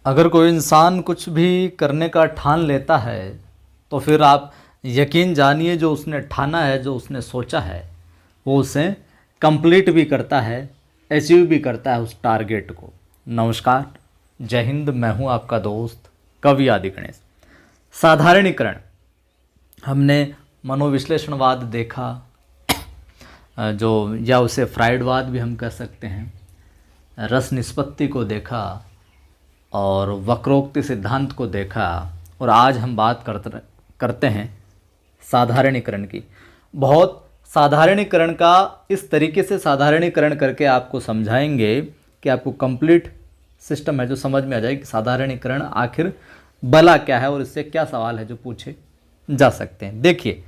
अगर कोई इंसान कुछ भी करने का ठान लेता है तो फिर आप यकीन जानिए जो उसने ठाना है, जो उसने सोचा है, वो उसे कंप्लीट भी करता है, अचीव भी करता है उस टारगेट को। नमस्कार, जय हिंद। मैं हूँ आपका दोस्त कवि आदि गणेश। साधारणीकरण, हमने मनोविश्लेषणवाद देखा, जो या उसे फ्राइडवाद भी हम कह सकते हैं, रस निष्पत्ति को देखा और वक्रोक्ति सिद्धांत को देखा, और आज हम बात करते हैं साधारणीकरण की। बहुत साधारणीकरण का इस तरीके से साधारणीकरण करके आपको समझाएंगे कि आपको कंप्लीट सिस्टम है जो समझ में आ जाए कि साधारणीकरण आखिर भला क्या है और इससे क्या सवाल है जो पूछे जा सकते हैं। देखिए,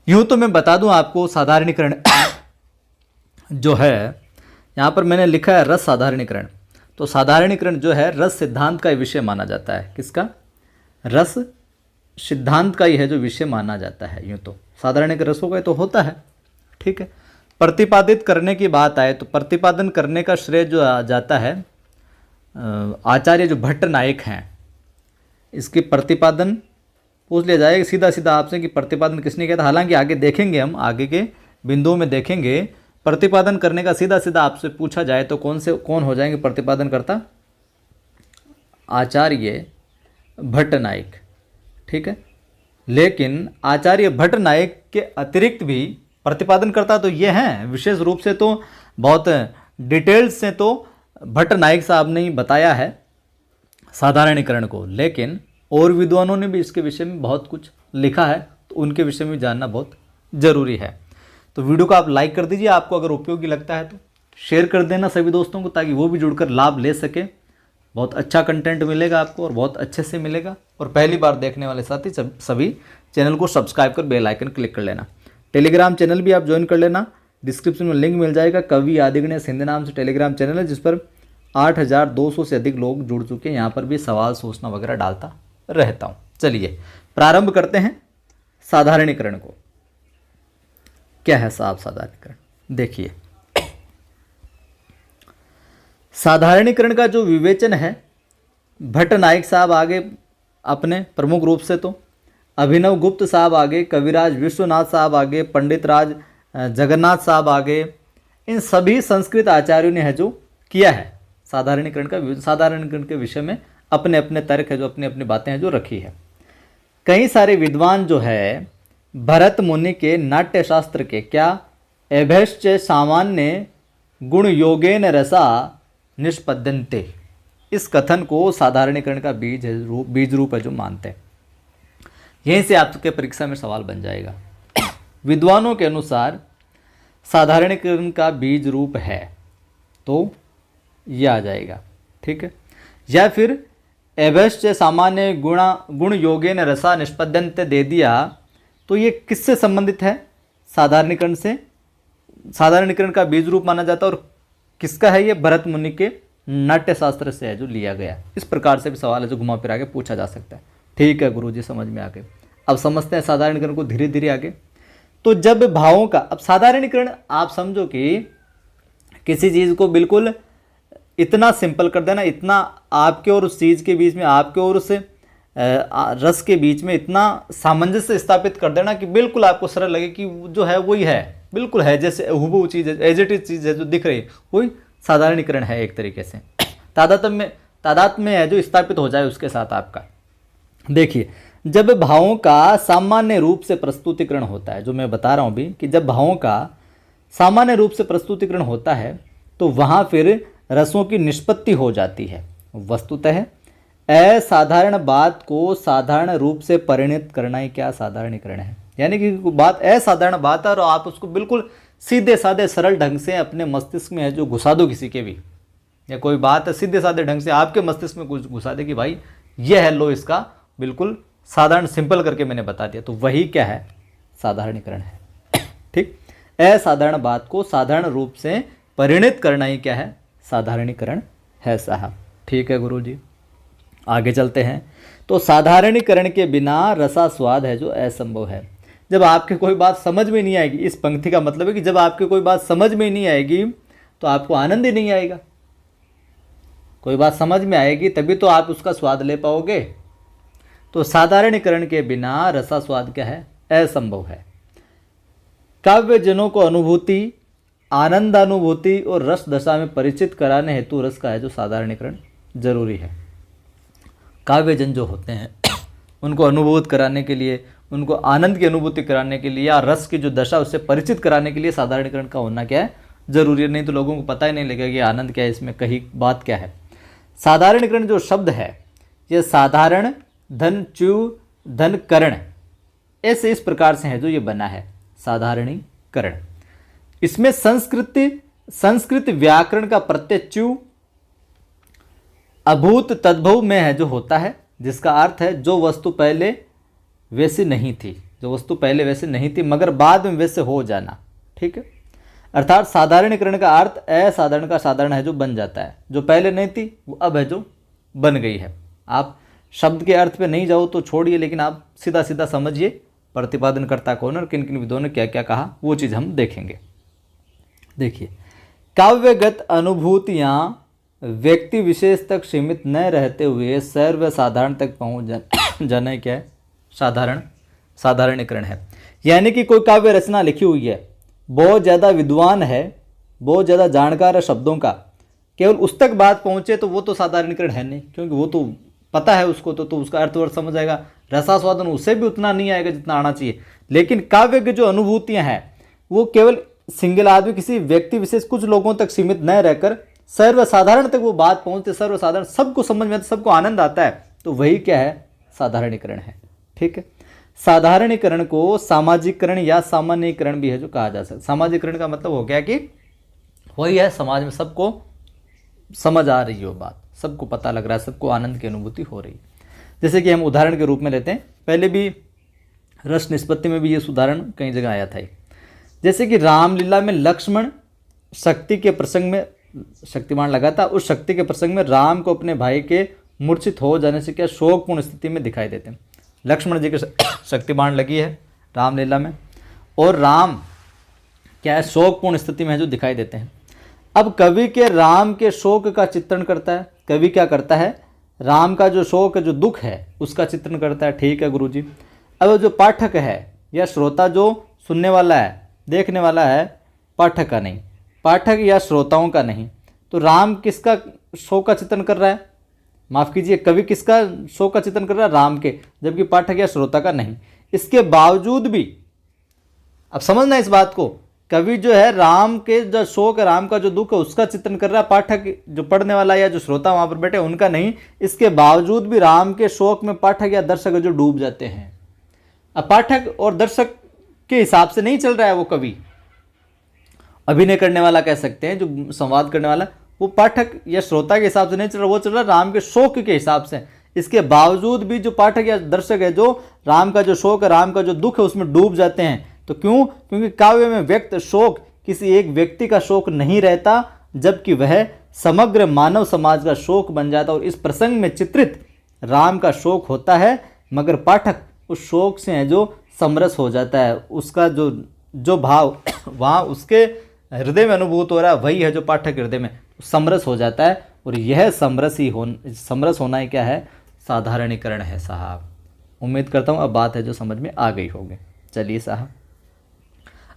यूँ तो मैं बता दूं आपको, साधारणीकरण जो है, यहाँ पर मैंने लिखा है रस साधारणीकरण। तो साधारणीकरण जो है रस सिद्धांत का विषय माना जाता है। किसका? रस सिद्धांत का ही है जो विषय माना जाता है। यूँ तो साधारणीकरण रसों का तो होता है, ठीक है। प्रतिपादित करने की बात आए तो प्रतिपादन करने का श्रेय जो जाता है आचार्य जो भट्ट नायक हैं, इसके प्रतिपादन पूछ लिया जाएगा सीधा सीधा आपसे कि प्रतिपादन किसने किया था। हालांकि आगे देखेंगे, हम आगे के बिंदुओं में देखेंगे, प्रतिपादन करने का सीधा सीधा आपसे पूछा जाए तो कौन हो जाएंगे प्रतिपादन करता? आचार्य भट्ट नायक, ठीक है। लेकिन आचार्य भट्ट नायक के अतिरिक्त भी प्रतिपादन करता तो ये हैं, विशेष रूप से तो बहुत डिटेल्स से तो भट्ट नायक साहब ने ही बताया है साधारणीकरण को, लेकिन और विद्वानों ने भी इसके विषय में बहुत कुछ लिखा है, तो उनके विषय में जानना बहुत ज़रूरी है। तो वीडियो को आप लाइक कर दीजिए, आपको अगर उपयोगी लगता है तो शेयर कर देना सभी दोस्तों को, ताकि वो भी जुड़कर लाभ ले सके। बहुत अच्छा कंटेंट मिलेगा आपको और बहुत अच्छे से मिलेगा। और पहली बार देखने वाले साथी सभी चैनल को सब्सक्राइब कर बेल आइकन क्लिक कर लेना। टेलीग्राम चैनल भी आप ज्वाइन कर लेना, डिस्क्रिप्शन में लिंक मिल जाएगा। कवि आदि गणेश हिंदी नाम से टेलीग्राम चैनल है, जिस पर 8200 से अधिक लोग जुड़ चुके हैं। यहाँ पर भी सवाल सूचना वगैरह डालता रहता हूँ। चलिए प्रारंभ करते हैं साधारणीकरण को। क्या है साहब साधारणीकरण? देखिए, साधारणीकरण का जो विवेचन है, भट्ट नायक साहब आगे अपने प्रमुख रूप से, तो अभिनव गुप्त साहब आगे, कविराज विश्वनाथ साहब आगे, पंडित राज जगन्नाथ साहब आगे, इन सभी संस्कृत आचार्यों ने है जो किया है साधारणीकरण के विषय में अपने अपने तर्क है, जो अपनी अपनी बातें हैं जो रखी है। कई सारे विद्वान जो है भरत मुनि के नाट्य शास्त्र के क्या एभेश्च सामान्य गुण योगेन रसा निष्पद्यन्ते, इस कथन को साधारणीकरण का बीज रूप है जो मानते हैं। यहीं से आपके परीक्षा में सवाल बन जाएगा। विद्वानों के अनुसार साधारणीकरण का बीज रूप है तो यह आ जाएगा, ठीक है। या फिर एभेश्च सामान्य गुण योगेन रसा निष्पद्यन्ते दे दिया, तो ये किससे संबंधित है? साधारणीकरण से। साधारणीकरण का बीज रूप माना जाता है और किसका है ये? भरत मुनि के नाट्य शास्त्र से है जो लिया गया। इस प्रकार से भी सवाल है जो घुमा फिरा के पूछा जा सकता है। ठीक है गुरुजी, समझ में आ गए। अब समझते हैं साधारणीकरण को धीरे धीरे आगे। तो जब भावों का, अब साधारणीकरण आप समझो कि किसी चीज़ को बिल्कुल इतना सिंपल कर देना, इतना आपके और उस चीज़ के बीच में, आपके और उस रस के बीच में इतना सामंजस्य स्थापित कर देना कि बिल्कुल आपको सरल लगे कि जो है वही है, बिल्कुल है जैसे हुबहू चीज़ है, एज इट इज चीज़ है जो दिख रही है, वही साधारणीकरण है। एक तरीके से तादात्म्य है जो स्थापित हो जाए उसके साथ आपका। देखिए, जब भावों का सामान्य रूप से प्रस्तुतिकरण होता है, जो मैं बता रहा हूँ अभी, कि जब भावों का सामान्य रूप से प्रस्तुतिकरण होता है तो वहाँ फिर रसों की निष्पत्ति हो जाती है। वस्तुतः असाधारण बात को साधारण रूप से परिणत करना ही क्या साधारणीकरण है। यानी कि बात असाधारण बात है और आप उसको बिल्कुल सीधे साधे सरल ढंग से अपने मस्तिष्क में है जो घुसा दो किसी के भी, या कोई बात है सीधे साधे ढंग से आपके मस्तिष्क में कुछ घुसा दे कि भाई ये है, लो इसका बिल्कुल साधारण सिंपल करके मैंने बता दिया, तो वही क्या है? साधारणीकरण है, ठीक। असाधारण बात को साधारण रूप से परिणत करना ही क्या है? साधारणीकरण है साहब। ठीक है गुरुजी, आगे चलते हैं। तो साधारणीकरण के बिना रसास्वाद है जो असंभव है। जब आपके कोई बात समझ में नहीं आएगी, इस पंक्ति का मतलब है कि जब आपके कोई बात समझ में नहीं आएगी तो आपको आनंद ही नहीं आएगा। कोई बात समझ में आएगी तभी तो आप उसका स्वाद ले पाओगे। तो साधारणीकरण के बिना रसास्वाद क्या है, असंभव है। काव्यजनों को अनुभूति, आनंदानुभूति और रस दशा में परिचित कराने हेतु रस का है जो साधारणीकरण जरूरी है। काव्यजन जो होते हैं उनको अनुभूत कराने के लिए, उनको आनंद की अनुभूति कराने के लिए या रस की जो दशा उससे परिचित कराने के लिए साधारणीकरण का होना क्या है, जरूरी है। नहीं तो लोगों को पता ही नहीं लगेगा कि आनंद क्या है, इसमें कहीं बात क्या है। साधारणीकरण जो शब्द है ये साधारण धन च्यू धन करण ऐसे इस प्रकार से है जो ये बना है साधारणीकरण। इसमें संस्कृत व्याकरण का प्रत्यय च्यू अभूत तद्भव में है जो होता है, जिसका अर्थ है जो वस्तु पहले वैसी नहीं थी, जो वस्तु पहले वैसे नहीं थी मगर बाद में वैसे हो जाना। ठीक है, अर्थात साधारणीकरण का अर्थ असाधारण का साधारण है जो बन जाता है, जो पहले नहीं थी वो अब है जो बन गई है। आप शब्द के अर्थ पे नहीं जाओ तो छोड़िए, लेकिन आप सीधा सीधा समझिए प्रतिपादनकर्ता कौन और किन किन विदों ने क्या क्या कहा, वो चीज़ हम देखेंगे। देखिए, काव्यगत अनुभूतियाँ व्यक्ति विशेष तक सीमित न रहते हुए सर्वसाधारण तक पहुँच जाना क्या है, साधारणीकरण है। यानी कि कोई काव्य रचना लिखी हुई है, बहुत ज़्यादा विद्वान है, बहुत ज़्यादा जानकार है शब्दों का, केवल उस तक बात पहुँचे तो वो तो साधारणीकरण है नहीं, क्योंकि वो तो पता है उसको, तो उसका अर्थ समझ आएगा। रसास्वादन उससे भी उतना नहीं आएगा जितना आना चाहिए। लेकिन काव्य की जो अनुभूतियाँ हैं वो केवल सिंगल आदमी, किसी व्यक्ति विशेष, कुछ लोगों तक सीमित न रहकर सर्वसाधारण तक वो बात पहुँचते, सर्वसाधारण सबको समझ में आता, सबको आनंद आता है, तो वही क्या है, साधारणीकरण है। ठीक है, साधारणीकरण को सामाजिकरण या सामान्यीकरण भी है जो कहा जा सकता है। सामाजिकरण का मतलब हो गया कि वही है समाज में सबको समझ आ रही हो बात, सबको पता लग रहा है, सबको आनंद की अनुभूति हो रही है। जैसे कि हम उदाहरण के रूप में लेते हैं, पहले भी रस निष्पत्ति में भी ये उदाहरण कई जगह आया था। जैसे कि रामलीला में लक्ष्मण शक्ति के प्रसंग में शक्तिमान लगा था, उस शक्ति के प्रसंग में राम को अपने भाई के मूर्छित हो जाने से क्या शोकपूर्ण स्थिति में दिखाई देते हैं। लक्ष्मण जी के शक्तिमान लगी है रामलीला में, और राम क्या है, शोकपूर्ण स्थिति में है जो दिखाई देते हैं। अब कवि के राम के शोक का चित्रण करता है। कवि क्या करता है, राम का जो शोक, जो दुख है उसका चित्रण करता है। ठीक है गुरुजी। अब जो पाठक है या श्रोता, जो सुनने वाला है, देखने वाला है, पाठक का नहीं, पाठक या श्रोताओं का नहीं, तो राम किसका शोक का चित्रण कर रहा है, माफ़ कीजिए, कवि किसका शोक का चित्रण कर रहा है, राम के, जबकि पाठक या श्रोता का नहीं। इसके बावजूद भी, अब समझना इस बात को, कवि जो है राम के जो शोक, राम का जो दुख है उसका चित्रण कर रहा है, पाठक जो पढ़ने वाला या जो श्रोता वहाँ पर बैठे उनका नहीं। इसके बावजूद भी राम के शोक में पाठक या दर्शक जो डूब जाते हैं। अब पाठक और दर्शक के हिसाब से नहीं चल रहा है वो कवि, अभिनय करने वाला कह सकते हैं, जो संवाद करने वाला, वो पाठक या श्रोता के हिसाब से नहीं चल रहा, वो चल रहा राम के शोक के हिसाब से। इसके बावजूद भी जो पाठक या दर्शक है जो राम का जो शोक है, राम का जो दुख है उसमें डूब जाते हैं। तो क्यों? क्योंकि काव्य में व्यक्त शोक किसी एक व्यक्ति का शोक नहीं रहता, जबकि वह समग्र मानव समाज का शोक बन जाता है। और इस प्रसंग में चित्रित राम का शोक होता है, मगर पाठक उस शोक से है जो समरस हो जाता है। उसका जो भाव वहाँ उसके हृदय में अनुभूत हो रहा है, वही है जो पाठक हृदय में समरस हो जाता है। और यह समरस होना ही क्या है, साधारणीकरण है साहब। उम्मीद करता हूँ अब बात है जो समझ में आ गई होगी। चलिए साहब,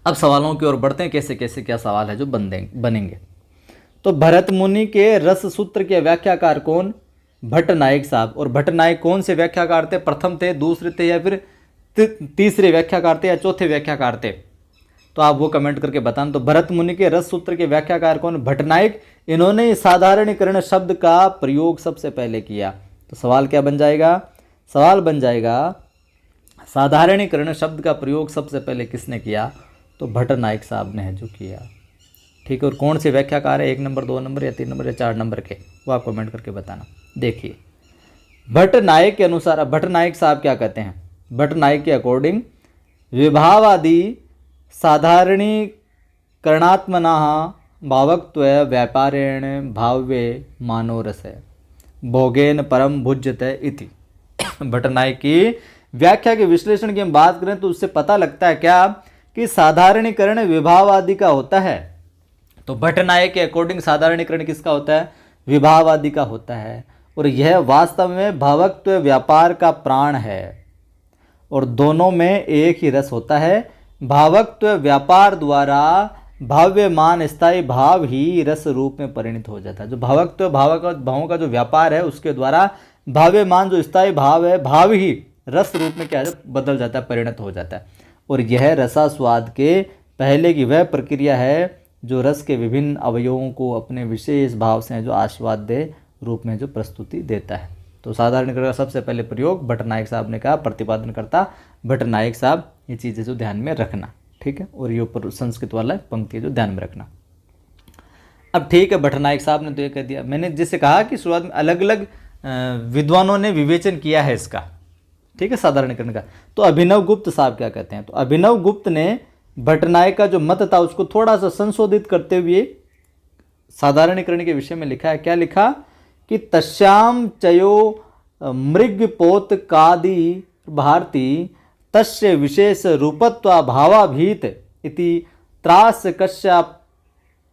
अब सवालों की ओर बढ़ते हैं, कैसे कैसे क्या सवाल है जो बनेंगे। तो भरत मुनि के रस सूत्र के व्याख्याकार कौन? भट्ट नायक साहब। और भट्ट नायक कौन से व्याख्याकार थे? प्रथम थे, दूसरे थे, या फिर तीसरे व्याख्याकार थे, या चौथे व्याख्याकार थे? तो आप वो कमेंट करके बताना। तो भरत मुनि के रस सूत्र के व्याख्याकार कौन? भट्ट नायक। इन्होंने साधारणीकरण शब्द का प्रयोग सबसे पहले किया। तो सवाल क्या बन जाएगा? सवाल बन जाएगा साधारणीकरण शब्द का प्रयोग सबसे पहले किसने किया? तो भट्ट नायक साहब ने है जो किया। ठीक है, और कौन से व्याख्याकार है, 1 नंबर, 2 नंबर, या 3 नंबर, या 4 नंबर के, वो आप कमेंट करके बताना। देखिए, भट्ट नायक के अनुसार, अब भट्ट नायक साहब क्या कहते हैं? भट्ट नायक के अकॉर्डिंग विभावादि साधारणीकरणात्मना भावक्त्व व्यापारेण भाव्ये मानोरस भोगेन परम भुज्यते इति। भट्ट नायक की व्याख्या के विश्लेषण की हम बात करें तो उससे पता लगता है क्या कि साधारणीकरण विभाव आदि का होता है। तो भट्ट नायक के अकॉर्डिंग साधारणीकरण किसका होता है? विभावादि का होता है, और यह वास्तव में भावत्व व्यापार का प्राण है, और दोनों में एक ही रस होता है। भावत्व व्यापार द्वारा भाव्यमान स्थायी भाव ही रस रूप में परिणत हो जाता है। जो भावत्व भावों का जो व्यापार है उसके द्वारा भाव्यमान जो स्थायी भाव है, भाव ही रस रूप में क्या है, बदल जाता है, परिणत हो जाता है। और यह रसास्वाद के पहले की वह प्रक्रिया है जो रस के विभिन्न अवयवों को अपने विशेष भाव से जो आस्वाद्य रूप में जो प्रस्तुति देता है। तो साधारणीकरण का सबसे पहले प्रयोग भट्टनायक साहब ने कहा, प्रतिपादन करता भट्टनायक साहब। ये चीज़ें जो ध्यान में रखना, ठीक है। और ये ऊपर संस्कृत वाला पंक्ति जो ध्यान में रखना। अब ठीक है, भट्टनायक साहब ने तो ये कह दिया। मैंने जिससे कहा कि शुरुआत में अलग अलग विद्वानों ने विवेचन किया है इसका, ठीक है, साधारणीकरण का। तो अभिनव गुप्त साहब क्या कहते हैं? तो अभिनव गुप्त ने भट्टनायक का जो मत था उसको थोड़ा सा संशोधित करते हुए साधारणीकरण के विषय में लिखा है। क्या लिखा कि तस्याम चयो मृग पोत कादि भारती तस्य विशेष रूपत्वा भावाभीत इति त्रास कस्या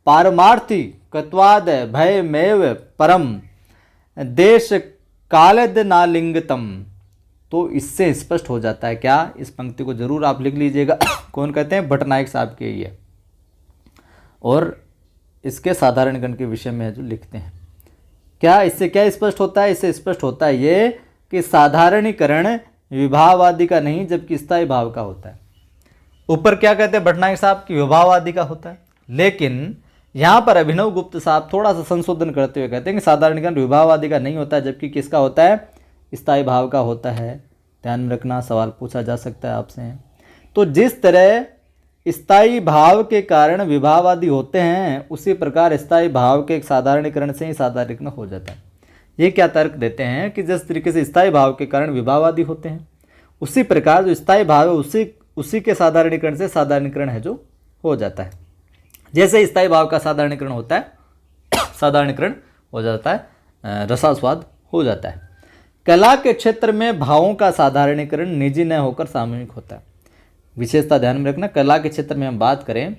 पारमार्थी कत्वाद भयमेव परम देश कालद नालिंगतम। तो इससे स्पष्ट हो जाता है क्या, इस पंक्ति को जरूर आप लिख लीजिएगा। कौन कहते हैं? भट्टनायक साहब के ये, और इसके साधारणीकरण के विषय में जो लिखते हैं। क्या इससे क्या स्पष्ट होता है? इससे स्पष्ट होता है ये कि साधारणीकरण विभावादि का नहीं जबकि स्थायी भाव का होता है। ऊपर क्या कहते हैं भट्टनायक साहब की विभावादि का होता है, लेकिन यहाँ पर अभिनव गुप्त साहब थोड़ा सा संशोधन करते हुए कहते हैं कि साधारणीकरण विभावादि का नहीं होता है जबकि किसका होता है? स्थायी भाव का होता है। ध्यान में रखना, सवाल पूछा जा सकता है आपसे। तो जिस तरह स्थायी भाव के कारण विभावादि होते हैं उसी प्रकार स्थायी भाव के एक साधारणीकरण से ही साधारणीकरण हो जाता है। ये क्या तर्क देते हैं कि जिस तरीके से स्थायी भाव के कारण विभावादि होते हैं उसी प्रकार जो स्थायी भाव है उसी के साधारणीकरण से साधारणीकरण है जो हो जाता है। जैसे स्थायी भाव का साधारणीकरण होता है, साधारणीकरण हो जाता है, रसास्वाद हो जाता है। कला के क्षेत्र में भावों का साधारणीकरण निजी न होकर सामूहिक होता है। विशेषता ध्यान में रखना, कला के क्षेत्र में हम बात करें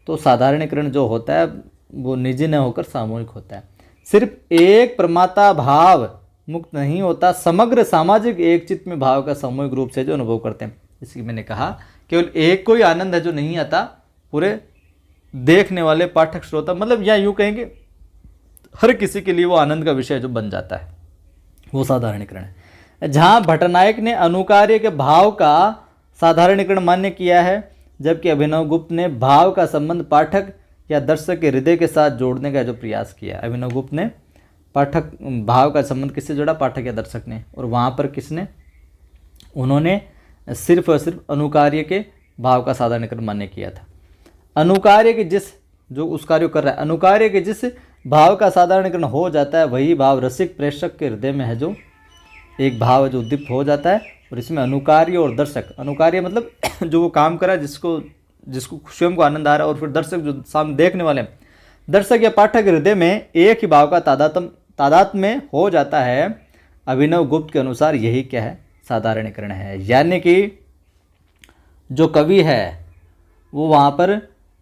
तो साधारणीकरण जो होता है वो निजी न होकर सामूहिक होता है। सिर्फ एक प्रमाता भाव मुक्त नहीं होता, समग्र सामाजिक एक चित्त में भाव का सामूहिक रूप से जो अनुभव करते हैं। इसी मैंने कहा केवल एक कोई आनंद है जो नहीं आता, पूरे देखने वाले पाठक श्रोता, मतलब या यूँ कहेंगे हर किसी के लिए वो आनंद का विषय जो बन जाता है, वो साधारणीकरण है। जहाँ भट्टनायक ने अनुकार्य के भाव का साधारणीकरण मान्य किया है जबकि अभिनव गुप्त ने भाव का संबंध पाठक या दर्शक के हृदय के साथ जोड़ने का जो प्रयास किया। अभिनव गुप्त ने पाठक भाव का संबंध किससे जोड़ा? पाठक या दर्शक ने। और वहाँ पर किसने? उन्होंने सिर्फ और सिर्फ अनुकार्य के भाव का साधारणीकरण मान्य किया था। अनुकार्य के जिस जो उस कार्य कर रहा है, अनुकार्य के जिस भाव का साधारणीकरण हो जाता है वही भाव रसिक प्रेक्षक के हृदय में है जो एक भाव है जो उद्दीप्त हो जाता है। और इसमें अनुकार्य और दर्शक, अनुकार्य मतलब जो वो काम कर रहा है जिसको स्वयं को आनंद आ रहा है, और फिर दर्शक जो सामने देखने वाले हैं, दर्शक या पाठक के हृदय में एक ही भाव का तादात्म्य में हो जाता है। अभिनव गुप्त के अनुसार यही क्या है? साधारणीकरण है। यानी कि जो कवि है वो वहाँ पर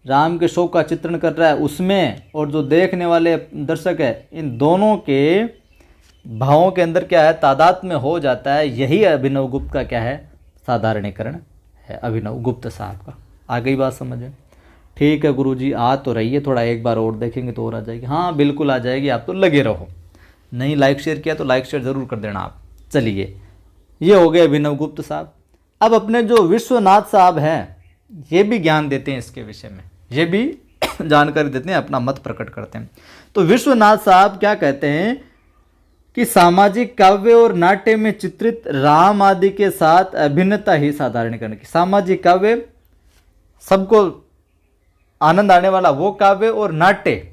राम के शोक का चित्रण कर रहा है उसमें, और जो देखने वाले दर्शक है, इन दोनों के भावों के अंदर क्या है? तादात्म्य हो जाता है। यही अभिनव गुप्त का क्या है? साधारणीकरण है, अभिनव गुप्त साहब का। आ गई बात समझ में? ठीक है गुरुजी, आ तो रही है, थोड़ा एक बार और देखेंगे तो और आ जाएगी। हाँ बिल्कुल आ जाएगी, आप तो लगे रहो। नहीं लाइक शेयर किया तो लाइक शेयर ज़रूर कर देना आप। चलिए, ये हो गए अभिनव गुप्त साहब। अब अपने जो विश्वनाथ साहब हैं ये भी ज्ञान देते हैं इसके विषय में, ये भी जानकारी देते हैं, अपना मत प्रकट करते हैं। तो विश्वनाथ साहब क्या कहते हैं कि सामाजिक काव्य और नाट्य में चित्रित राम आदि के साथ अभिन्नता ही साधारणीकरण की। सामाजिक काव्य सबको आनंद आने वाला वो काव्य, और नाट्य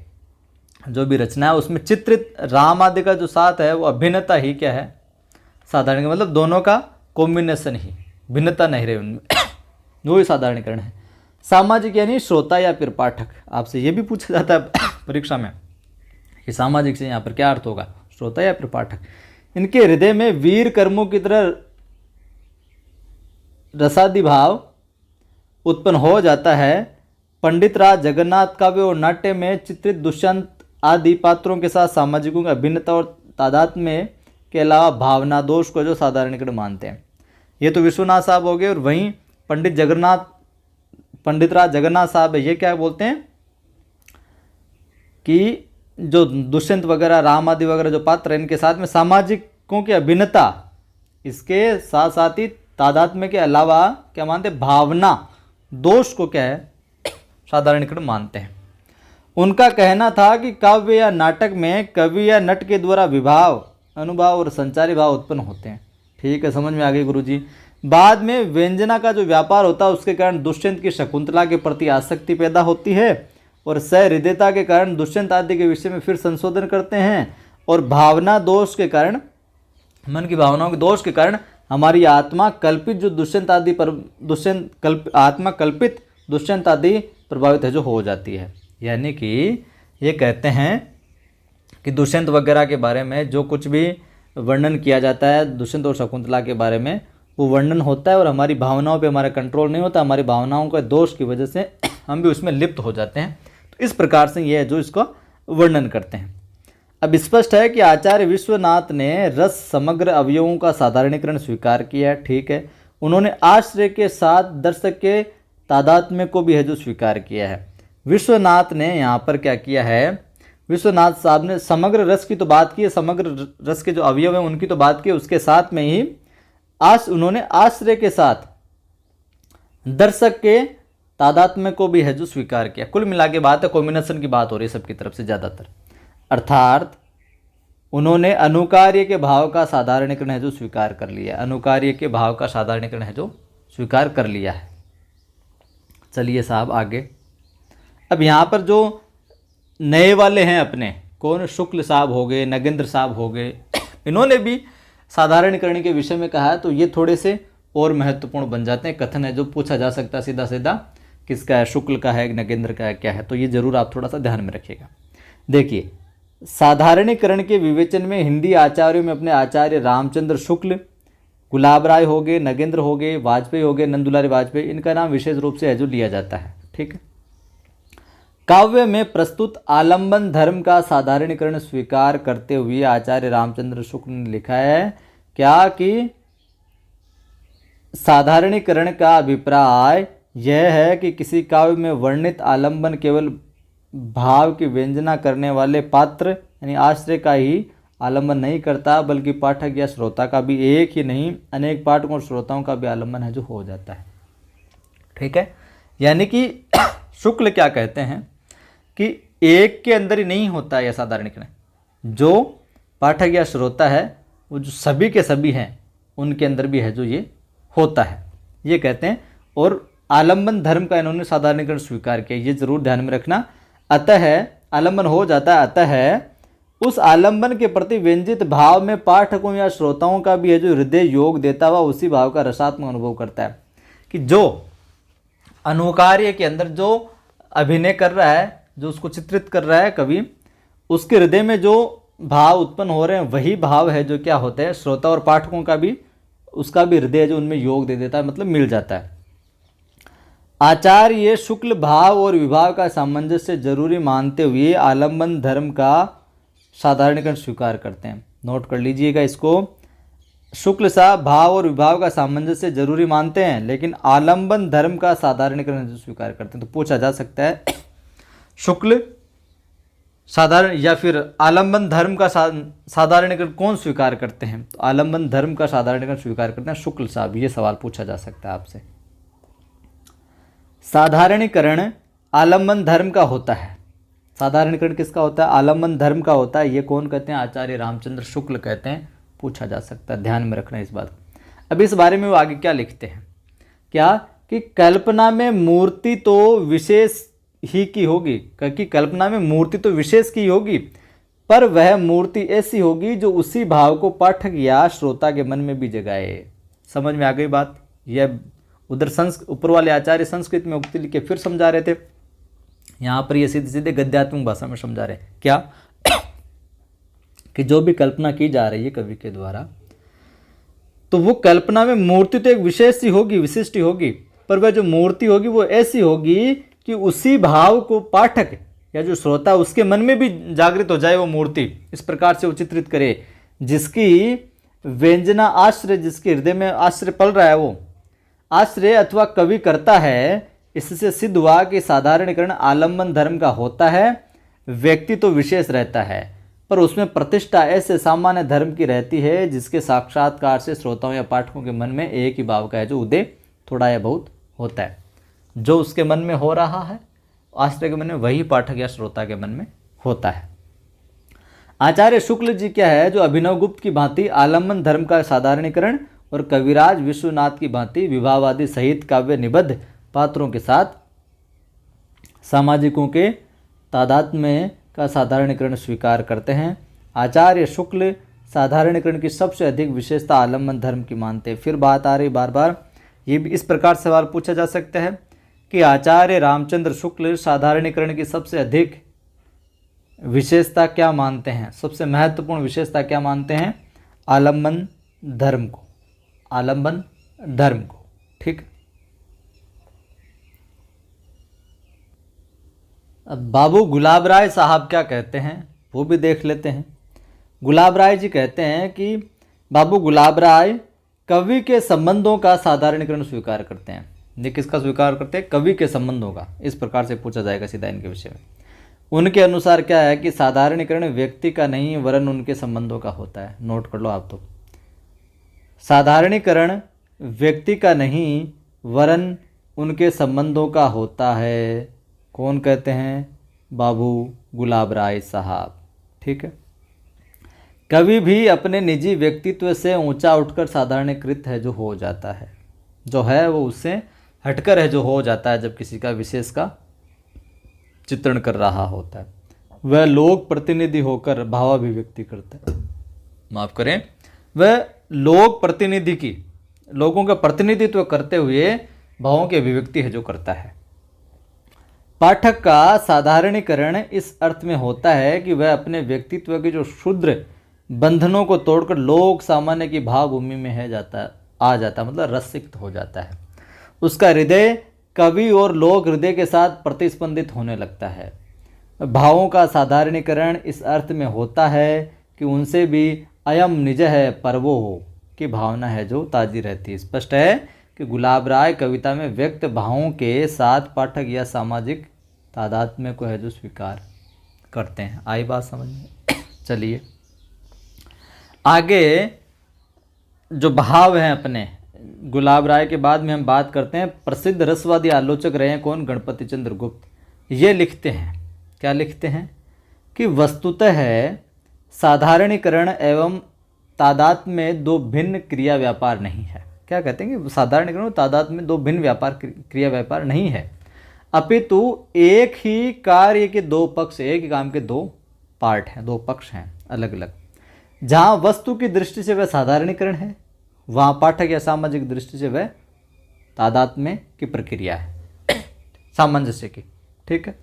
जो भी रचना है उसमें चित्रित राम आदि का जो साथ है वो अभिन्नता ही क्या है? साधारणीकरण। मतलब दोनों का कॉम्बिनेशन ही, भिन्नता नहीं रही उनमें, वो ही साधारणीकरण है। सामाजिक यानी श्रोता या फिर पाठक। आपसे ये भी पूछा जाता है परीक्षा में कि सामाजिक से यहाँ पर क्या अर्थ होगा? श्रोता या फिर पाठक। इनके हृदय में वीर कर्मों की तरह रसादि भाव उत्पन्न हो जाता है। पंडित राज जगन्नाथ काव्य और नाट्य में चित्रित दुष्यंत आदि पात्रों के साथ सामाजिकों की अभिन्नता और तादात्म्य के अलावा भावना दोष को जो साधारणीकरण मानते हैं। ये तो विश्वनाथ साहब हो गए। और वहीं पंडितराज जगन्नाथ साहब है, ये क्या बोलते हैं कि जो दुष्यंत वगैरह राम आदि वगैरह जो पात्र हैं, इनके साथ में सामाजिकों की अभिन्नता, इसके साथ साथ ही तादात्म्य के अलावा क्या मानते हैं, भावना दोष को क्या है, साधारणीकरण मानते हैं। उनका कहना था कि काव्य या नाटक में कवि या नट के द्वारा विभाव, अनुभाव और संचारी भाव उत्पन्न होते हैं। ठीक है, समझ में आ गई गुरुजी। बाद में व्यंजना का जो व्यापार होता है उसके कारण दुष्यंत की शकुंतला के प्रति आसक्ति पैदा होती है और सहृदयता के कारण दुष्यंत आदि के विषय में फिर संशोधन करते हैं। और भावना दोष के कारण, मन की भावनाओं के दोष के कारण हमारी आत्मा कल्पित जो दुष्यंत आदि पर आत्मा कल्पित दुष्यंत आदि प्रभावित है जो हो जाती है। यानी कि ये कहते हैं कि दुष्यंत वगैरह के बारे में जो कुछ भी वर्णन किया जाता है, दुष्यंत और शकुंतला के बारे में, वो वर्णन होता है और हमारी भावनाओं पे हमारा कंट्रोल नहीं होता। हमारी भावनाओं के दोष की वजह से हम भी उसमें लिप्त हो जाते हैं। तो इस प्रकार से ये है जो इसको वर्णन करते हैं। अब स्पष्ट है कि आचार्य विश्वनाथ ने रस समग्र अवयवों का साधारणीकरण स्वीकार किया है। ठीक है, उन्होंने आश्रय के साथ दर्शक के तादात्म्य को भी है जो स्वीकार किया है। विश्वनाथ ने यहाँ पर क्या किया है, विश्वनाथ साहब ने समग्र रस की तो बात की है, समग्र रस के जो अवयव हैं उनकी तो बात की, उसके साथ में ही उन्होंने आश्रय के साथ दर्शक के तादात्म्य को भी है जो स्वीकार किया। कुल मिला के बात है, कॉम्बिनेशन की बात हो रही है सबकी तरफ से ज़्यादातर। अर्थात उन्होंने अनुकार्य के भाव का साधारणीकरण है जो स्वीकार कर लिया, अनुकार्य के भाव का साधारणीकरण है जो स्वीकार कर लिया है। चलिए साहब आगे। अब यहाँ पर जो नए वाले हैं अपने, कौन, शुक्ल साहब हो गए, नगेंद्र साहब हो गए, इन्होंने भी साधारणीकरण के विषय में कहा है। तो ये थोड़े से और महत्वपूर्ण बन जाते हैं। कथन है जो पूछा जा सकता है सीधा सीधा, किसका है, शुक्ल का है, नगेंद्र का है, क्या है। तो ये जरूर आप थोड़ा सा ध्यान में रखिएगा। देखिए, साधारणीकरण के विवेचन में हिंदी आचार्यों में अपने आचार्य रामचंद्र शुक्ल, गुलाब राय हो गए, नगेंद्र हो गए, वाजपेयी हो गए, नंदुलारी वाजपेयी, इनका नाम विशेष रूप से है जो लिया जाता है। ठीक है। काव्य में प्रस्तुत आलंबन धर्म का साधारणीकरण स्वीकार करते हुए आचार्य रामचंद्र शुक्ल ने लिखा है क्या कि साधारणीकरण का अभिप्राय यह है कि किसी काव्य में वर्णित आलंबन केवल भाव की व्यंजना करने वाले पात्र यानी आश्रय का ही आलंबन नहीं करता, बल्कि पाठक या श्रोता का भी, एक ही नहीं अनेक पाठकों और श्रोताओं का भी आलंबन है जो हो जाता है। ठीक है, यानी कि शुक्ल क्या कहते हैं कि एक के अंदर ही नहीं होता है यह साधारणीकरण, जो पाठक या श्रोता है वो जो सभी के सभी हैं उनके अंदर भी है जो ये होता है, ये कहते हैं। और आलंबन धर्म का इन्होंने साधारणीकरण स्वीकार किया, ये जरूर ध्यान में रखना। अतः आलंबन हो जाता है, अतः उस आलंबन के प्रति व्यंजित भाव में पाठकों या श्रोताओं का भी है जो हृदय योग देता हुआ उसी भाव का रसात्मक अनुभव करता है। कि जो अनुकार्य के अंदर जो अभिनय कर रहा है, जो उसको चित्रित कर रहा है कवि, उसके हृदय में जो भाव उत्पन्न हो रहे हैं वही भाव है जो क्या होते हैं, श्रोता और पाठकों का भी, उसका भी हृदय जो उनमें योग दे देता है, मतलब मिल जाता है। आचार्य शुक्ल भाव और विभाव का सामंजस्य जरूरी मानते हुए आलंबन धर्म का साधारणीकरण स्वीकार करते हैं। नोट कर लीजिएगा इसको। शुक्ल साहब भाव और विभाव का सामंजस्य जरूरी मानते हैं, लेकिन आलंबन धर्म का साधारणीकरण स्वीकार करते हैं। तो पूछा जा सकता है शुक्ल साधारण या फिर आलंबन धर्म का साधारणीकरण कौन स्वीकार करते हैं? तो आलंबन धर्म का साधारणीकरण स्वीकार करते हैं शुक्ल साहब, ये सवाल पूछा जा सकता है आपसे। साधारणीकरण आलंबन धर्म का होता है। साधारणीकरण किसका होता है? आलंबन धर्म का होता है। ये कौन कहते हैं? आचार्य रामचंद्र शुक्ल कहते हैं। पूछा जा सकता है, ध्यान में रखना इस बात। अब इस बारे में वो आगे क्या लिखते हैं, क्या कि कल्पना में मूर्ति तो विशेष ही की होगी, क्योंकि कल्पना में मूर्ति तो विशेष की होगी, पर वह मूर्ति ऐसी होगी जो उसी भाव को पाठक या श्रोता के मन में भी जगाए। समझ में आ गई बात? यह उधर ऊपर वाले आचार्य संस्कृत में उक्ति लिख के फिर समझा रहे थे, यहाँ पर ये सीधे सीधे गद्यात्मक भाषा में समझा रहे। क्या कि जो भी कल्पना की जा रही है कवि के द्वारा, तो वो कल्पना में मूर्ति तो एक विशेष सी होगी, विशिष्ट होगी, पर वह जो मूर्ति होगी वो ऐसी होगी कि उसी भाव को पाठक या जो श्रोता उसके मन में भी जागृत हो जाए वो मूर्ति, इस प्रकार से वो चित्रित करे, जिसकी व्यंजना आश्रय, जिसके हृदय में आश्रय पल रहा है वो आश्रय अथवा कवि करता है। इससे सिद्ध हुआ कि साधारणीकरण आलम्बन धर्म का होता है, व्यक्ति तो विशेष रहता है पर उसमें प्रतिष्ठा ऐसे सामान्य धर्म की रहती है जिसके साक्षात्कार से श्रोताओं या पाठकों के मन में एक ही भाव का है जो उदय थोड़ा या बहुत होता है। जो उसके मन में हो रहा है आश्रय के मन में, वही पाठक या श्रोता के मन में होता है। आचार्य शुक्ल जी क्या है, जो अभिनव गुप्त की भांति आलम्बन धर्म का साधारणीकरण और कविराज विश्वनाथ की भांति विवाहवादी सहित काव्य निबद्ध पात्रों के साथ सामाजिकों के तादात्म्य का साधारणीकरण स्वीकार करते हैं। आचार्य शुक्ल साधारणीकरण की सबसे अधिक विशेषता आलम्बन धर्म की मानते हैं। फिर बात आ रही बार बार, ये भी इस प्रकार सवाल पूछा जा सकता है कि आचार्य रामचंद्र शुक्ल साधारणीकरण की सबसे अधिक विशेषता क्या मानते हैं, सबसे महत्वपूर्ण विशेषता क्या मानते हैं? आलम्बन धर्म को, आलम्बन धर्म को। ठीक, अब बाबू गुलाब राय साहब क्या कहते हैं वो भी देख लेते हैं। गुलाब राय जी कहते हैं कि बाबू गुलाब राय कवि के संबंधों का साधारणीकरण स्वीकार करते हैं। ये किसका स्वीकार करते हैं? कवि के संबंधों का। इस प्रकार से पूछा जाएगा सीधा इनके विषय में। उनके अनुसार क्या है कि साधारणीकरण व्यक्ति का नहीं वरन उनके संबंधों का होता है। नोट कर लो आप तो, साधारणीकरण व्यक्ति का नहीं वरन उनके संबंधों का होता है। कौन कहते हैं? बाबू गुलाब राय साहब। ठीक है, कवि भी अपने निजी व्यक्तित्व से ऊंचा उठकर साधारणीकृत है जो हो जाता है, जो है वो उससे हटकर है जो हो जाता है जब किसी का विशेष का चित्रण कर रहा होता है। वह लोक प्रतिनिधि होकर भावाभिव्यक्ति करता है। माफ करें, वह लोक प्रतिनिधि की, लोगों का प्रतिनिधित्व करते हुए भावों की अभिव्यक्ति है जो करता है। पाठक का साधारणीकरण इस अर्थ में होता है कि वह अपने व्यक्तित्व के जो क्षुद्र बंधनों को तोड़कर लोक सामान्य की भावभूमि में है जाता आ जाता, मतलब रसिक्त हो जाता है। उसका हृदय कवि और लोक हृदय के साथ प्रतिस्पंदित होने लगता है। भावों का साधारणीकरण इस अर्थ में होता है कि उनसे भी अयम निज है परवो हो की भावना है जो ताजी रहती है। स्पष्ट है कि गुलाब राय कविता में व्यक्त भावों के साथ पाठक या सामाजिक तादात्म्य को है जो स्वीकार करते हैं। आई बात समझ में? चलिए आगे जो भाव हैं अपने गुलाब राय के बाद में हम बात करते हैं। प्रसिद्ध रसवादी आलोचक रहे हैं कौन? गणपति चंद्र गुप्त। ये लिखते हैं, क्या लिखते हैं कि वस्तुतः साधारणीकरण एवं तादात्म्य में दो भिन्न क्रिया व्यापार नहीं है। क्या कहते हैं कि साधारणीकरण और तादात्म्य में दो भिन्न व्यापार क्रिया व्यापार नहीं है, अपितु एक ही कार्य के दो पक्ष, एक ही काम के दो पार्ट हैं, दो पक्ष हैं अलग अलग। जहाँ वस्तु की दृष्टि से वह साधारणीकरण है, वहाँ पाठक या सामाजिक दृष्टि से वह तादात्म्य की प्रक्रिया है, सामंजस्य की। ठीक है,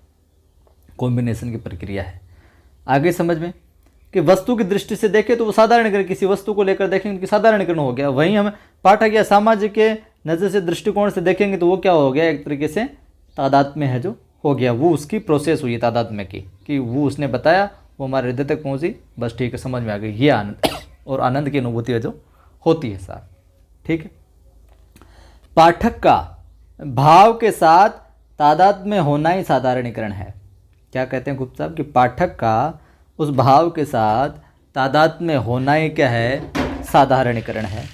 कॉम्बिनेशन की प्रक्रिया है। आगे समझ में कि वस्तु की दृष्टि से देखें तो वो साधारणीकरण, किसी वस्तु को लेकर देखेंगे कि साधारणीकरण हो गया। वहीं हम पाठक या सामाजिक के नज़र से दृष्टिकोण से देखेंगे तो वो क्या हो गया? एक तरीके से तादात्म्य है जो हो गया। वो उसकी प्रोसेस हुई तादात्म्य की, कि वो उसने बताया, वो हमारे हृदय तक पहुंची, बस ठीक है, समझ में आ गई। ये आनंद और आनंद की अनुभूति है जो होती है साहब। ठीक है, पाठक का भाव के साथ तादात्म्य होना ही साधारणीकरण है। क्या कहते हैं गुप्त साहब कि पाठक का उस भाव के साथ तादात्म्य होना ही क्या है? साधारणीकरण है।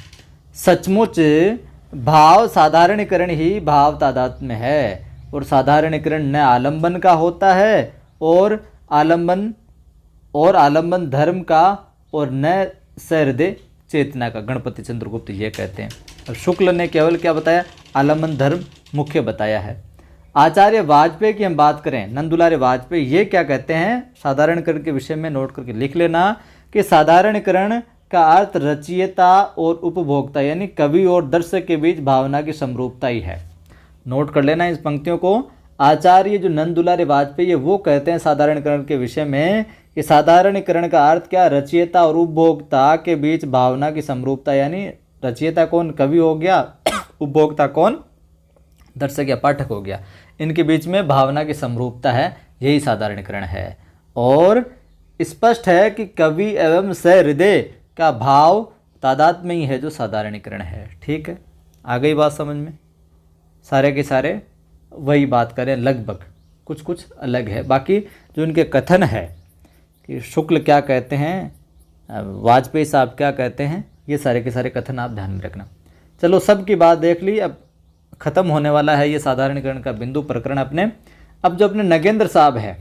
सचमुच भाव साधारणीकरण ही भाव तादात्म्य है, और साधारणीकरण न आलंबन का होता है और आलंबन धर्म का, और न सहृदय चेतना का। गणपति चंद्रगुप्त ये कहते हैं। और शुक्ल ने केवल क्या बताया? आलंबन धर्म मुख्य बताया है। आचार्य वाजपेयी की हम बात करें, नंदुलारे वाजपेयी, ये क्या कहते हैं साधारणीकरण के विषय में? नोट करके लिख लेना कि साधारणीकरण का अर्थ रचयिता और उपभोक्ता यानी कवि और दर्शक के बीच भावना की समरूपता ही है। नोट कर लेना इस पंक्तियों को। आचार्य जो नंदुलारे वाजपेयी है वो कहते हैं साधारणीकरण के विषय में कि साधारणीकरण का अर्थ क्या? रचयिता और उपभोक्ता के बीच भावना की समरूपता, यानी रचयिता कौन? कवि हो गया, उपभोक्ता कौन? दर्शक या पाठक हो गया। इनके बीच में भावना की समरूपता है, यही साधारणीकरण है। और स्पष्ट है कि कवि एवं सहृदय का भाव तादाद में ही है जो साधारणीकरण है। ठीक है, आ गई बात समझ में? सारे के सारे वही बात करें, लगभग कुछ कुछ अलग है। बाकी जो इनके कथन है कि शुक्ल क्या कहते हैं, वाजपेयी साहब क्या कहते हैं, ये सारे के सारे कथन आप ध्यान में रखना। चलो, सब की बात देख ली, अब ख़त्म होने वाला है ये साधारणीकरण का बिंदु प्रकरण अपने। अब जो अपने नगेंद्र साहब है,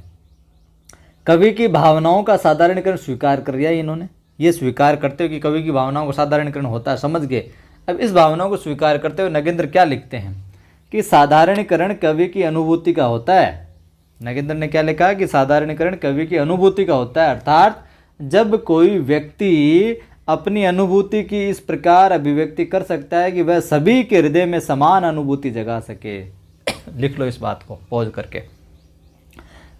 कवि की भावनाओं का साधारणीकरण स्वीकार कर लिया इन्होंने। ये स्वीकार करते हुए कि कवि की भावनाओं का साधारणीकरण होता है, समझ गए। अब इस भावनाओं को स्वीकार करते हुए नगेंद्र क्या लिखते हैं कि साधारणीकरण कवि की अनुभूति का होता है। नगेंद्र ने क्या लिखा कि साधारणीकरण कवि की अनुभूति का होता है, अर्थात जब कोई व्यक्ति अपनी अनुभूति की इस प्रकार अभिव्यक्ति कर सकता है कि वह सभी के हृदय में समान अनुभूति जगा सके। लिख लो इस बात को पॉज करके।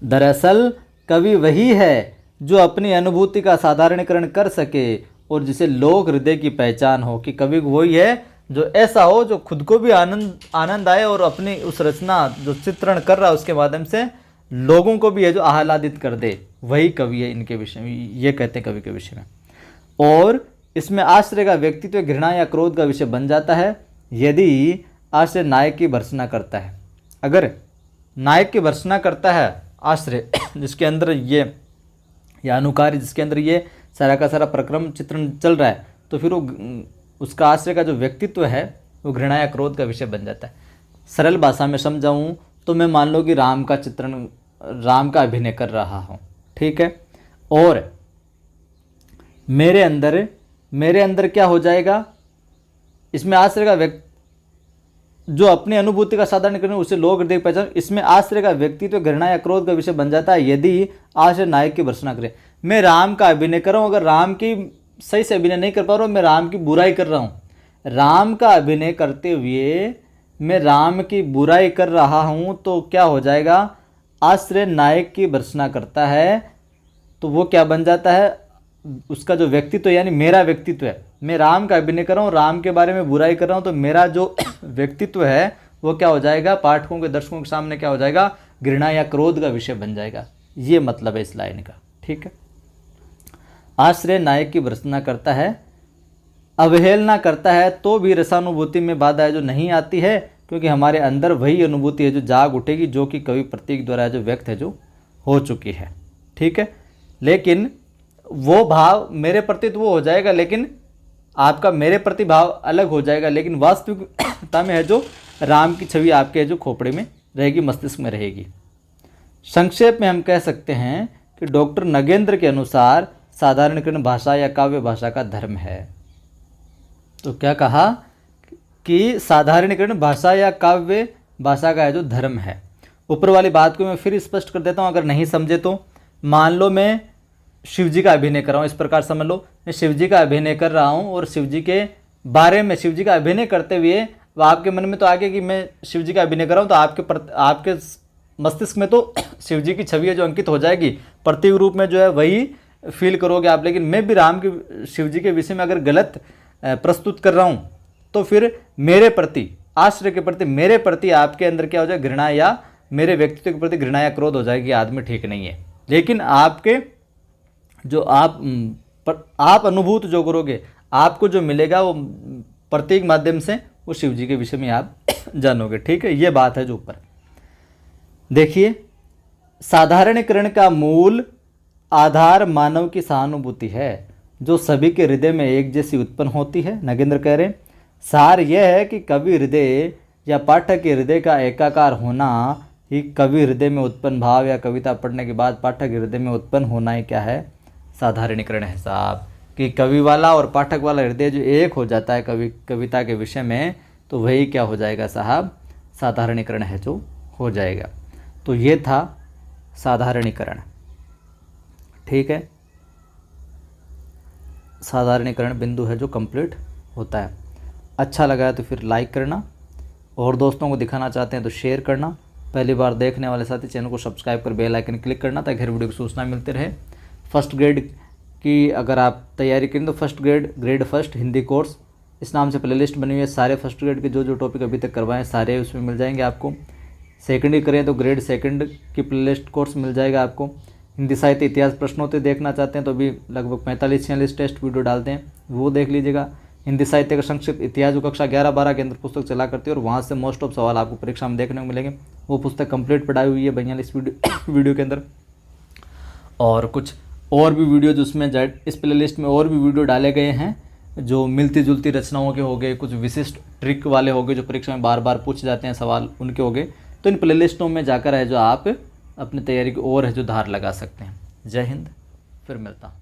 दरअसल कवि वही है जो अपनी अनुभूति का साधारणीकरण कर सके और जिसे लोक हृदय की पहचान हो। कि कवि वही है जो ऐसा हो जो खुद को भी आनंद आए और अपनी उस रचना जो चित्रण कर रहा है उसके माध्यम से लोगों को भी है जो आह्लादित कर दे, वही कवि है इनके विषय में। ये कहते हैं कवि के विषय में। और इसमें आश्रय का व्यक्तित्व घृणा या क्रोध का विषय बन जाता है यदि आश्रय नायक की भर्त्सना करता है। अगर नायक की भर्त्सना करता है आश्रय, जिसके अंदर ये या अनुकारी जिसके अंदर ये सारा का सारा प्रक्रम चित्रण चल रहा है, तो फिर वो उसका आश्रय का जो व्यक्तित्व है वो घृणा या क्रोध का विषय बन जाता है। सरल भाषा में समझाऊँ तो मैं मान लो कि राम का चित्रण, राम का अभिनय कर रहा हूँ, ठीक है, और मेरे अंदर क्या हो जाएगा, इसमें आश्रय का व्यक्ति जो अपनी अनुभूति का साधारणीकरण उसे लोक हृदय पहचान, इसमें आश्रय का व्यक्तित्व घृणा या क्रोध का विषय बन जाता है यदि आश्रय नायक की भर्त्सना करे। मैं राम का अभिनय कर रहा हूँ, अगर राम की सही से अभिनय नहीं कर पा रहा हूँ, मैं राम की बुराई कर रहा हूँ। राम का अभिनय करते हुए मैं राम की बुराई कर रहा हूँ, तो क्या हो जाएगा, आश्रय नायक की भर्त्सना करता है तो वो क्या बन जाता है, उसका जो व्यक्तित्व यानी मेरा व्यक्तित्व है। मैं राम का अभिनय कर रहा हूँ, राम के बारे में बुराई कर रहा हूँ, तो मेरा जो व्यक्तित्व है वो क्या हो जाएगा, पाठकों के दर्शकों के सामने क्या हो जाएगा, घृणा या क्रोध का विषय बन जाएगा। ये मतलब है इस लाइन का। ठीक है, आश्रय नायक की भर्त्सना करता है, अवहेलना करता है तो भी रसानुभूति में बाधा है जो नहीं आती है, क्योंकि हमारे अंदर वही अनुभूति है जो जाग उठेगी, जो कि कवि प्रतीक द्वारा जो व्यक्त है जो हो चुकी है। ठीक है, लेकिन वो भाव मेरे प्रति तो वो हो जाएगा, लेकिन आपका मेरे प्रति भाव अलग हो जाएगा, लेकिन वास्तविकता में है जो राम की छवि आपके है जो खोपड़े में रहेगी, मस्तिष्क में रहेगी। संक्षेप में हम कह सकते हैं कि डॉक्टर नगेंद्र के अनुसार साधारणीकरण भाषा या काव्य भाषा का धर्म है। तो क्या कहा कि साधारणीकरण भाषा या काव्य भाषा का है जो धर्म है। ऊपर वाली बात को मैं फिर स्पष्ट कर देता हूँ, अगर नहीं समझे तो। मान लो मैं शिव जी का अभिनय कर रहा हूँ, इस प्रकार समझ लो, मैं शिव जी का अभिनय कर रहा हूँ और शिव जी के बारे में, शिव जी का अभिनय करते हुए वो आपके मन में तो आगे कि मैं शिव जी का अभिनय कर रहा हूँ, तो आपके मस्तिष्क में तो शिव जी की छवि है जो अंकित हो जाएगी, प्रतीक रूप में जो है वही फील करोगे आप। लेकिन मैं भी राम के, शिव जी के विषय में अगर गलत प्रस्तुत कर रहा हूँ, तो फिर मेरे प्रति, आश्रय के प्रति, मेरे प्रति आपके अंदर क्या हो जाए, घृणा या मेरे व्यक्तित्व के प्रति घृणा या क्रोध हो जाएगी। आदमी ठीक नहीं है। लेकिन आपके जो आप अनुभूत जो करोगे, आपको जो मिलेगा वो प्रतीक माध्यम से वो शिव जी के विषय में आप जानोगे। ठीक है, ये बात है जो ऊपर देखिए। साधारणीकरण का मूल आधार मानव की सहानुभूति है जो सभी के हृदय में एक जैसी उत्पन्न होती है। नगेंद्र कह रहे हैं सार यह है कि कवि हृदय या पाठक के हृदय का एकाकार होना ही कवि हृदय में उत्पन्न भाव या कविता पढ़ने के बाद पाठक हृदय में उत्पन्न होना ही क्या है, साधारणीकरण है साहब। कि कवि वाला और पाठक वाला हृदय जो एक हो जाता है कविता के विषय में, तो वही क्या हो जाएगा साहब, साधारणीकरण है जो हो जाएगा। तो ये था साधारणीकरण। ठीक है, साधारणीकरण बिंदु है जो कंप्लीट होता है। अच्छा लगा है तो फिर लाइक करना, और दोस्तों को दिखाना चाहते हैं तो शेयर करना। पहली बार देखने वाले साथी चैनल को सब्सक्राइब कर बेल आइकन क्लिक करना ताकि हर वीडियो की सूचना मिलती रहे। फर्स्ट ग्रेड की अगर आप तैयारी करें तो first grade first Hindi course इस नाम से प्लेलिस्ट बनी हुई है। सारे फर्स्ट ग्रेड के जो टॉपिक अभी तक करवाएं सारे उसमें मिल जाएंगे आपको। सेकेंडरी करें तो ग्रेड सेकंड की प्लेलिस्ट कोर्स मिल जाएगा आपको। हिंदी साहित्य इतिहास प्रश्नोत्तरी देखना चाहते हैं तो भी लगभग 45-46 टेस्ट वीडियो डालते हैं, वो देख लीजिएगा। हिंदी साहित्य का संक्षिप्त इतिहास जो कक्षा 11-12 के अंदर पुस्तक चला करती है और वहाँ से मोस्ट ऑफ सवाल आपको परीक्षा में देखने को मिलेंगे, वो पुस्तक कंप्लीट पढ़ाई हुई है भैया इस वीडियो के अंदर। और कुछ और भी वीडियो जो उसमें इस प्लेलिस्ट में और भी वीडियो डाले गए हैं जो मिलती जुलती रचनाओं के हो गए, कुछ विशिष्ट ट्रिक वाले हो गए जो परीक्षा में बार बार पूछे जाते हैं सवाल, उनके हो गए। तो इन प्लेलिस्टों में जाकर है जो आप अपनी तैयारी की और है जो धार लगा सकते हैं। जय हिंद, फिर मिलता हूँ।